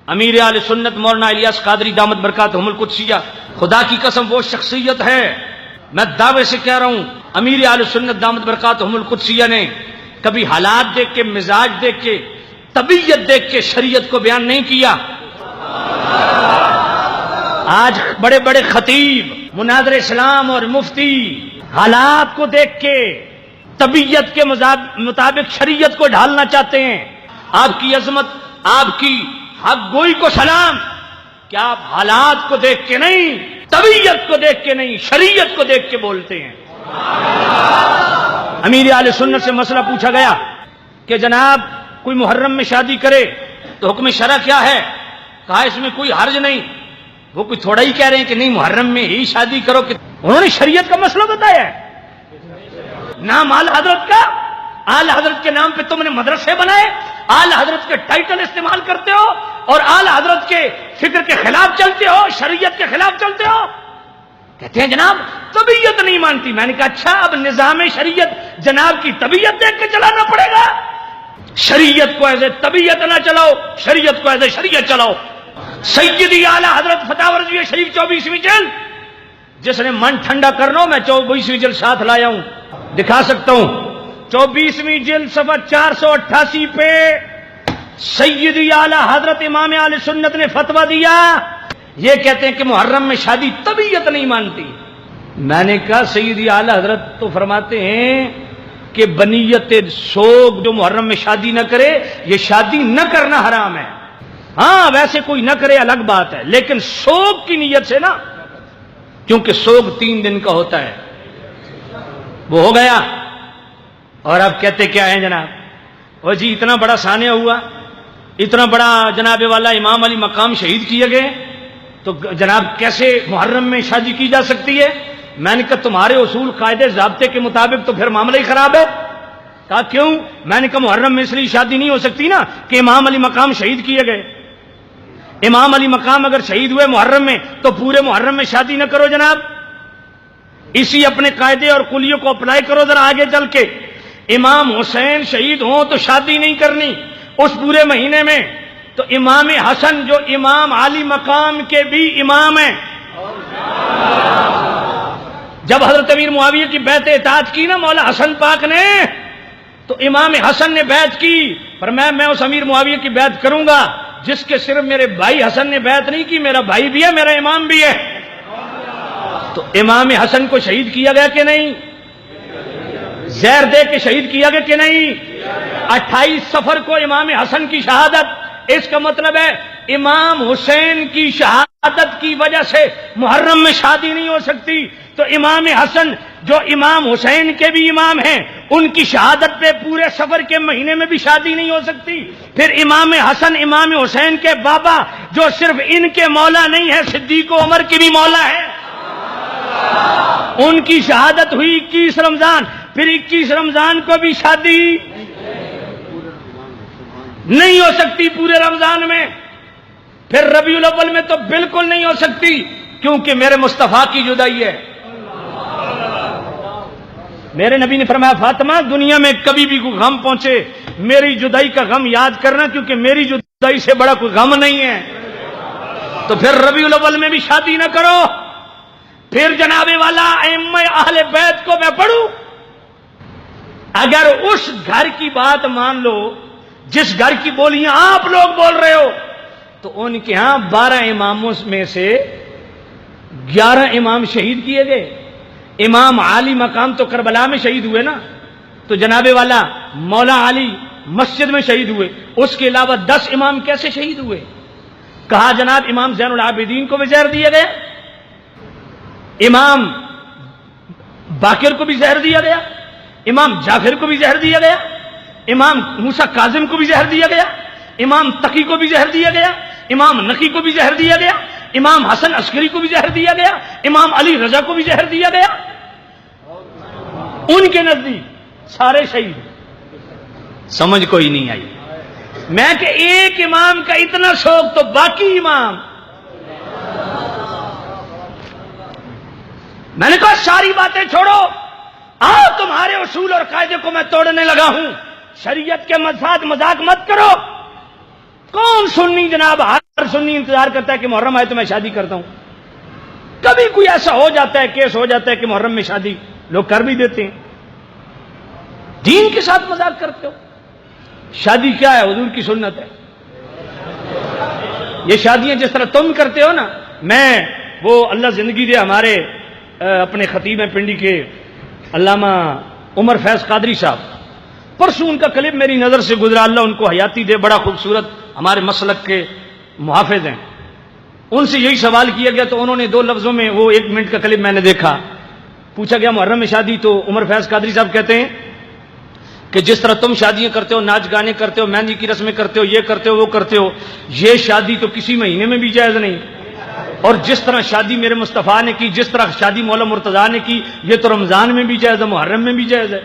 امیر اہل سنت مولانا الیاس قادری دامت برکاتہم القدسیہ خدا کی قسم وہ شخصیت ہے، میں دعوے سے کہہ رہا ہوں، امیر اہل سنت دامت برکاتہم القدسیہ نے کبھی حالات دیکھ کے، مزاج دیکھ کے، طبیعت دیکھ کے شریعت کو بیان نہیں کیا۔ آج بڑے بڑے خطیب، مناظر اسلام اور مفتی حالات کو دیکھ کے طبیعت کے مطابق شریعت کو ڈھالنا چاہتے ہیں۔ آپ کی عظمت، آپ کی حق گوئی کو سلام کہ آپ حالات کو دیکھ کے نہیں، طبیعت کو دیکھ کے نہیں، شریعت کو دیکھ کے بولتے ہیں۔ امیر اہل سنت سے مسئلہ پوچھا گیا کہ جناب کوئی محرم میں شادی کرے تو حکم شرع کیا ہے؟ کہا اس میں کوئی حرج نہیں۔ وہ کوئی تھوڑا ہی کہہ رہے ہیں کہ نہیں محرم میں ہی شادی کرو، کہ انہوں نے شریعت کا مسئلہ بتایا ہے۔ نام آل حضرت کا، آل حضرت کے نام پہ تم نے مدرسے بنائے، آل حضرت کے ٹائٹل استعمال کرتے ہو اور آل حضرت کے فکر کے خلاف چلتے ہو، شریعت کے خلاف چلتے ہو۔ کہتے ہیں جناب طبیعت نہیں مانتی۔ میں نے کہا اچھا، اب نظام شریعت جناب کی طبیعت دیکھ کے چلانا پڑے گا۔ شریعت کو ایسے طبیعت نہ چلاؤ، شریعت کو ایسے شریعت چلاؤ۔ سیدی اعلی حضرت فتح رضویہ شریف 24ویں جلد، جس نے من ٹھنڈا کرنا ہو میں 24ویں جلد ساتھ لایا ہوں، دکھا سکتا ہوں۔ 24ویں جلد صفحہ 488 پہ سیدی اعلی حضرت امام اہل سنت نے فتویٰ دیا، یہ کہتے ہیں کہ محرم میں شادی طبیعت نہیں مانتی۔ میں نے کہا سیدی اعلی حضرت تو فرماتے ہیں کہ بنیت سوگ جو محرم میں شادی نہ کرے، یہ شادی نہ کرنا حرام ہے۔ ہاں ویسے کوئی نہ کرے الگ بات ہے، لیکن سوگ کی نیت سے نا، کیونکہ سوگ 3 دن کا ہوتا ہے، وہ ہو گیا۔ اور اب کہتے کیا ہیں جناب، وہ جی اتنا بڑا سانحہ ہوا، اتنا بڑا جناب والا امام علی مقام شہید کیے گئے، تو جناب کیسے محرم میں شادی کی جا سکتی ہے؟ میں نے کہا تمہارے اصول قاعدے ضابطے کے مطابق تو پھر معاملہ ہی خراب ہے۔ کہا کیوں؟ میں نے کہا محرم میں اس لیے شادی نہیں ہو سکتی نا کہ امام علی مقام شہید کیے گئے۔ امام علی مقام اگر شہید ہوئے محرم میں تو پورے محرم میں شادی نہ کرو جناب، اسی اپنے قاعدے اور قلیوں کو اپلائی کرو ذرا آگے چل کے۔ امام حسین شہید ہوں تو شادی نہیں کرنی اس پورے مہینے میں، تو امام حسن جو امام علی مقام کے بھی امام ہیں، جب حضرت امیر معاویہ کی بیعت اطاعت کی نا مولا حسن پاک نے، تو امام حسن نے بیعت کی، فرمایا میں اس امیر معاویہ کی بیعت کروں گا جس کے صرف میرے بھائی حسن نے بیعت نہیں کی، میرا بھائی بھی ہے، میرا امام بھی ہے۔ تو امام حسن کو شہید کیا گیا کہ نہیں؟ زہر دے کے شہید کیا گیا کہ نہیں؟ 28 صفر کو امام حسن کی شہادت، اس کا مطلب ہے امام حسین کی شہادت کی وجہ سے محرم میں شادی نہیں ہو سکتی، تو امام حسن جو امام حسین کے بھی امام ہیں، ان کی شہادت پہ پورے سفر کے مہینے میں بھی شادی نہیں ہو سکتی۔ پھر امام حسن امام حسین کے بابا جو صرف ان کے مولا نہیں ہے، صدیق و عمر کے بھی مولا ہے، ان کی شہادت ہوئی 21 رمضان، پھر 21 رمضان کو بھی شادی نہیں ہو سکتی پورے رمضان میں، پھر ربیع الاول میں تو بالکل نہیں ہو سکتی، کیونکہ میرے مصطفیٰ کی جدائی ہے۔ میرے نبی نے فرمایا فاطمہ دنیا میں کبھی بھی کوئی غم پہنچے میری جدائی کا غم یاد کرنا، کیونکہ میری جدائی سے بڑا کوئی غم نہیں ہے۔ تو پھر ربیع الاول میں بھی شادی نہ کرو۔ پھر جناب والا ائمہ اہل بیت کو میں پڑھوں، اگر اس گھر کی بات مان لو جس گھر کی بولیاں آپ لوگ بول رہے ہو، تو ان کے ہاں 12 اماموں میں سے 11 امام شہید کیے گئے۔ امام علی مقام تو کربلا میں شہید ہوئے نا، تو جناب والا مولا علی مسجد میں شہید ہوئے، اس کے علاوہ 10 امام کیسے شہید ہوئے؟ کہا جناب امام زین العابدین کو بھی زہر دیا گیا، امام باقر کو بھی زہر دیا گیا، امام جعفر کو بھی زہر دیا گیا، امام موسیٰ کاظم کو بھی زہر دیا گیا، امام تقی کو بھی زہر دیا گیا، امام نقی کو بھی زہر دیا گیا، امام حسن عسکری کو بھی زہر دیا گیا، امام علی رضا کو بھی زہر دیا گیا۔ ان کے نزدیک سارے شہید، سمجھ کوئی نہیں آئی۔ میں کہ ایک امام کا اتنا شوق تو باقی امام، میں نے کہا ساری باتیں چھوڑو، آؤ تمہارے اصول اور قاعدے کو میں توڑنے لگا ہوں، شریعت کے ساتھ مذاق مت کرو۔ کون سنی جناب، ہر سنی انتظار کرتا ہے کہ محرم آئے تو میں شادی کرتا ہوں. کبھی کوئی ایسا ہو جاتا ہے، کیس ہو جاتا ہے کہ محرم میں شادی لوگ کر بھی دیتے ہیں. دین کے ساتھ مذاق کرتے ہو. شادی کیا ہے؟ حضور کی سنت ہے. یہ شادیاں جس طرح تم کرتے ہو نا، میں وہ اللہ زندگی دے ہمارے اپنے خطیب ہیں پنڈی کے علامہ عمر فیض قادری صاحب، پرسوں ان کا کلپ میری نظر سے گزرا، اللہ ان کو حیاتی دے، بڑا خوبصورت ہمارے مسلک کے محافظ ہیں. ان سے یہی سوال کیا گیا تو انہوں نے 2 لفظوں میں، وہ 1 منٹ کا کلپ میں نے دیکھا، پوچھا گیا محرم میں شادی، تو عمر فیض قادری صاحب کہتے ہیں کہ جس طرح تم شادیاں کرتے ہو، ناچ گانے کرتے ہو، مہندی کی رسمیں کرتے ہو، یہ کرتے ہو وہ کرتے ہو، یہ شادی تو کسی مہینے میں بھی جائز نہیں. اور جس طرح شادی میرے مصطفیٰ نے کی، جس طرح شادی مولا مرتضیٰ نے کی، یہ تو رمضان میں بھی جائز ہے، محرم میں بھی جائز ہے.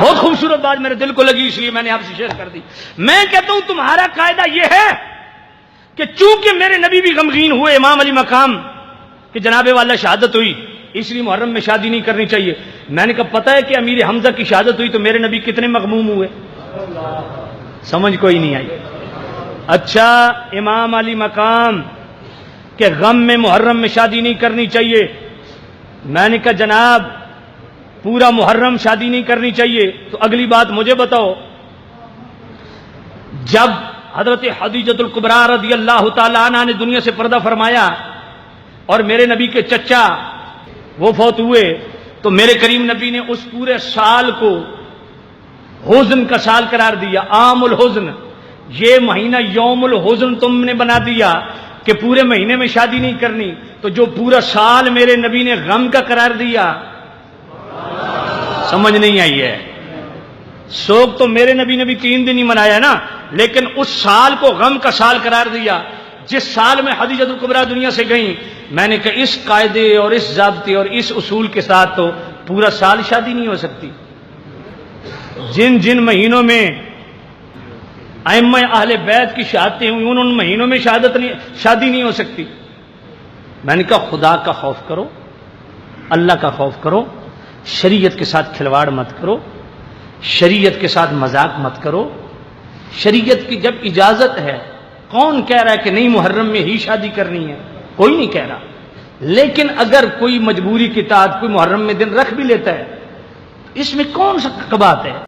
بہت خوبصورت بات میرے دل کو لگی، اس لیے میں نے آپ سے شیئر کر دی. میں کہتا ہوں تمہارا قاعدہ یہ ہے کہ چونکہ میرے نبی بھی غمگین ہوئے امام علی مقام کہ جناب والا شہادت ہوئی، اس لیے محرم میں شادی نہیں کرنی چاہیے. میں نے کہا پتہ ہے کہ امیر حمزہ کی شہادت ہوئی تو میرے نبی کتنے مغموم ہوئے؟ سمجھ کوئی نہیں آئی. اچھا، امام علی مقام کہ غم میں محرم میں شادی نہیں کرنی چاہیے. میں نے کہا جناب پورا محرم شادی نہیں کرنی چاہیے، تو اگلی بات مجھے بتاؤ، جب حضرت خدیجہ الکبریٰ رضی اللہ تعالی عنہ نے دنیا سے پردہ فرمایا اور میرے نبی کے چچا وہ فوت ہوئے، تو میرے کریم نبی نے اس پورے سال کو حزن کا سال قرار دیا، عام الحزن. یہ مہینہ یوم الحزن تم نے بنا دیا کہ پورے مہینے میں شادی نہیں کرنی، تو جو پورا سال میرے نبی نے غم کا قرار دیا، سمجھ نہیں آئی ہے. سوگ تو میرے نبی نے بھی 3 دن ہی منایا ہے نا، لیکن اس سال کو غم کا سال قرار دیا. جس سال میں خدیجہ الکبریٰ دنیا سے گئیں، میں نے کہا اس قاعدے اور اس ضابطے اور اس اصول کے ساتھ تو پورا سال شادی نہیں ہو سکتی. جن جن مہینوں میں ائمہ اہل بیت کی شہادتیں ہوئی، ان مہینوں میں شادی نہیں ہو سکتی. میں نے کہا خدا کا خوف کرو، اللہ کا خوف کرو، شریعت کے ساتھ کھلواڑ مت کرو، شریعت کے ساتھ مذاق مت کرو. شریعت کی جب اجازت ہے، کون کہہ رہا ہے کہ نہیں محرم میں ہی شادی کرنی ہے؟ کوئی نہیں کہہ رہا. لیکن اگر کوئی مجبوری کے تحت کوئی محرم میں دن رکھ بھی لیتا ہے، اس میں کون سا بات ہے؟